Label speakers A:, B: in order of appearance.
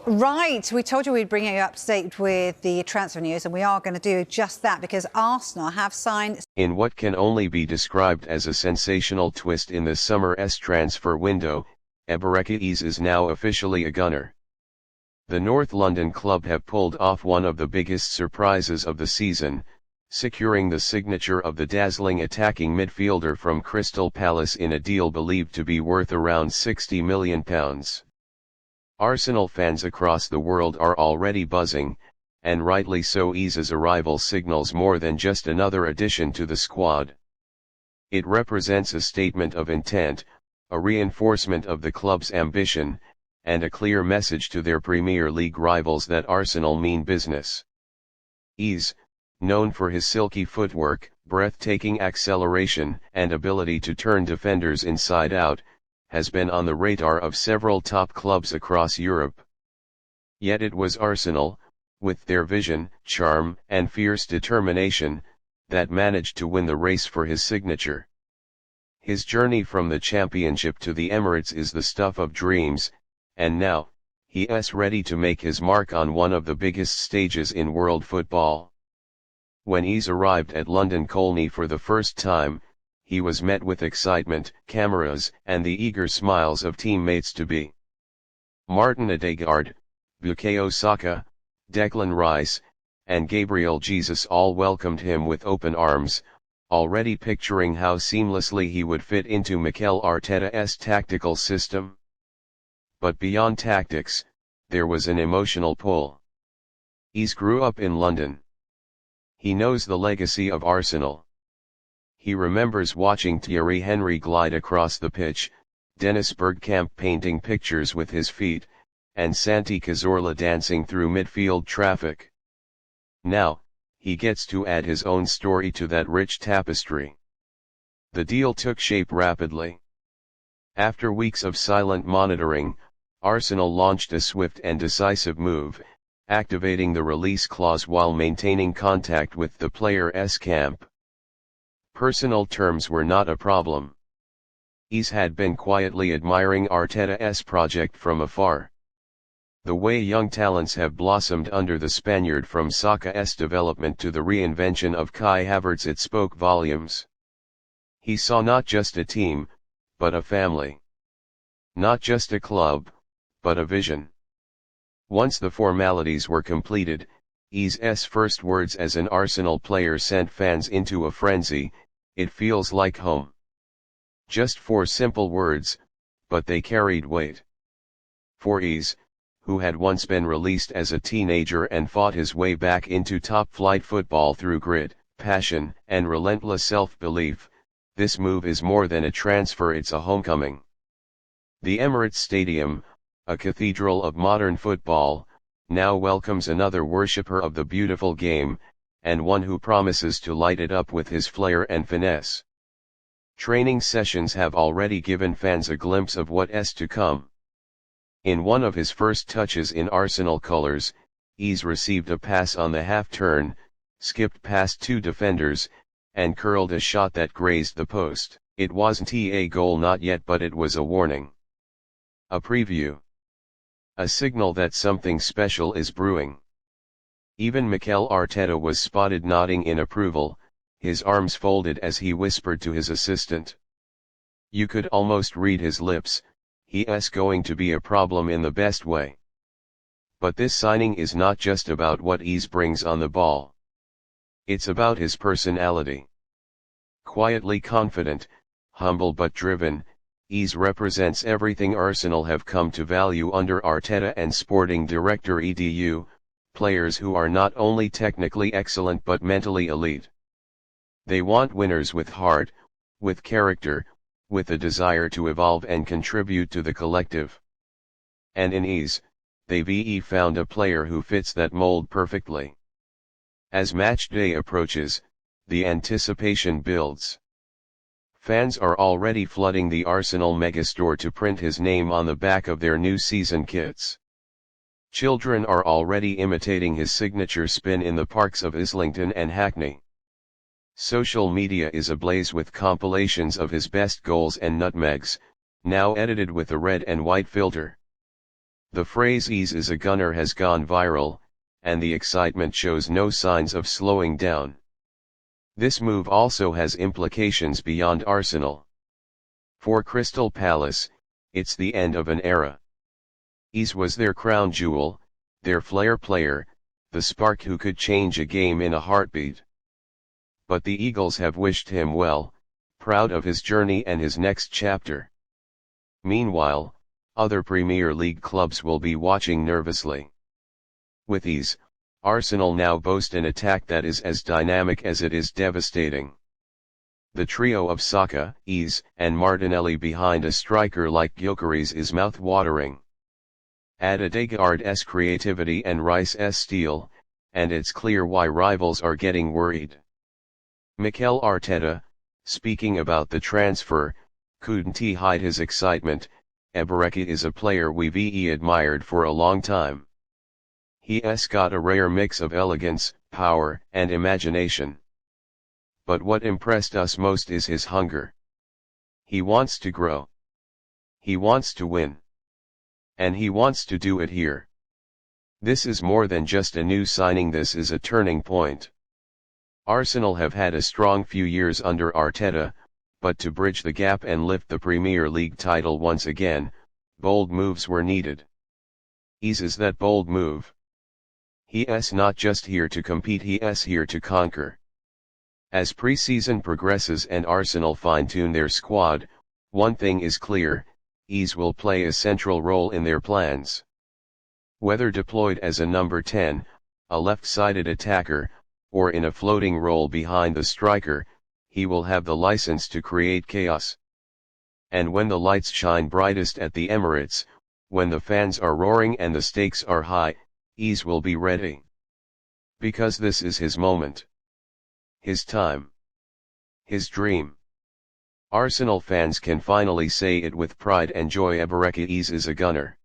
A: Right, we told you we'd bring you up to date with the transfer news, and we are going to do just that because Arsenal have signed.
B: In what can only be described as a sensational twist in the summer's transfer window, Emirates is now officially a gunner. The North London club have pulled off one of the biggest surprises of the season, securing the signature of the dazzling attacking midfielder from Crystal Palace in a deal believed to be worth around £60 million. Arsenal fans across the world are already buzzing, and rightly so. Ease's arrival signals more than just another addition to the squad. It represents a statement of intent, a reinforcement of the club's ambition, and a clear message to their Premier League rivals that Arsenal mean business. Ease, known for his silky footwork, breathtaking acceleration, and ability to turn defenders inside out, has been on the radar of several top clubs across Europe. Yet it was Arsenal, with their vision, charm, and fierce determination, that managed to win the race for his signature. His journey from the Championship to the Emirates is the stuff of dreams, and now, he is ready to make his mark on one of the biggest stages in world football. When Ease arrived at London Colney for the first time, he was met with excitement, cameras, and the eager smiles of teammates-to-be. Martin Odegaard, Bukayo Saka, Declan Rice, and Gabriel Jesus all welcomed him with open arms, already picturing how seamlessly he would fit into Mikel Arteta's tactical system. But beyond tactics, there was an emotional pull. Ease grew up in London. He knows the legacy of Arsenal. He remembers watching Thierry Henry glide across the pitch, Dennis Bergkamp painting pictures with his feet, and Santi Cazorla dancing through midfield traffic. Now, he gets to add his own story to that rich tapestry. The deal took shape rapidly. After weeks of silent monitoring, Arsenal launched a swift and decisive move, activating the release clause while maintaining contact with the player's camp. Personal terms were not a problem. Ease had been quietly admiring Arteta's project from afar. The way young talents have blossomed under the Spaniard, from Saka's development to the reinvention of Kai Havertz, it spoke volumes. He saw not just a team, but a family. Not just a club, but a vision. Once the formalities were completed, Ease's first words as an Arsenal player sent fans into a frenzy: "It feels like home." Just 4 simple words, but they carried weight. For Ease, who had once been released as a teenager and fought his way back into top-flight football through grit, passion, and relentless self-belief, this move is more than a transfer, it's a homecoming. The Emirates Stadium, a cathedral of modern football, now welcomes another worshipper of the beautiful game, and one who promises to light it up with his flair and finesse. Training sessions have already given fans a glimpse of what's to come. In one of his first touches in Arsenal colours, Ease received a pass on the half-turn, skipped past 2 defenders, and curled a shot that grazed the post. It wasn't a goal, not yet, but it was a warning. A preview. A signal that something special is brewing. Even Mikel Arteta was spotted nodding in approval, his arms folded as he whispered to his assistant. You could almost read his lips: he's going to be a problem in the best way. But this signing is not just about what Ease brings on the ball. It's about his personality. Quietly confident, humble but driven, Ease represents everything Arsenal have come to value under Arteta and sporting director Edu, players who are not only technically excellent but mentally elite. They want winners with heart, with character, with a desire to evolve and contribute to the collective. And in Ease, they've found a player who fits that mold perfectly. As match day approaches, the anticipation builds. Fans are already flooding the Arsenal megastore to print his name on the back of their new season kits. Children are already imitating his signature spin in the parks of Islington and Hackney. Social media is ablaze with compilations of his best goals and nutmegs, now edited with a red and white filter. The phrase "Ease is a gunner" has gone viral, and the excitement shows no signs of slowing down. This move also has implications beyond Arsenal. For Crystal Palace, it's the end of an era. Ease was their crown jewel, their flair player, the spark who could change a game in a heartbeat. But the Eagles have wished him well, proud of his journey and his next chapter. Meanwhile, other Premier League clubs will be watching nervously. With Ease, Arsenal now boast an attack that is as dynamic as it is devastating. The trio of Saka, Ease, and Martinelli behind a striker like Gyökeres is mouth-watering. Add Odegaard's creativity and Rice's steel, and it's clear why rivals are getting worried. Mikel Arteta, speaking about the transfer, couldn't he hide his excitement. Ebereke is a player we've admired for a long time. He's got a rare mix of elegance, power, and imagination. But what impressed us most is his hunger. He wants to grow. He wants to win. And he wants to do it here. This is more than just a new signing, this is a turning point. Arsenal have had a strong few years under Arteta, but to bridge the gap and lift the Premier League title once again, bold moves were needed. Ease is that bold move. He's not just here to compete, he's here to conquer. As pre-season progresses and Arsenal fine-tune their squad, one thing is clear, Ease will play a central role in their plans. Whether deployed as a number 10, a left-sided attacker, or in a floating role behind the striker, he will have the license to create chaos. And when the lights shine brightest at the Emirates, when the fans are roaring and the stakes are high, Ease will be ready. Because this is his moment. His time. His dream. Arsenal fans can finally say it with pride and joy: Ebereke Ease is a gunner.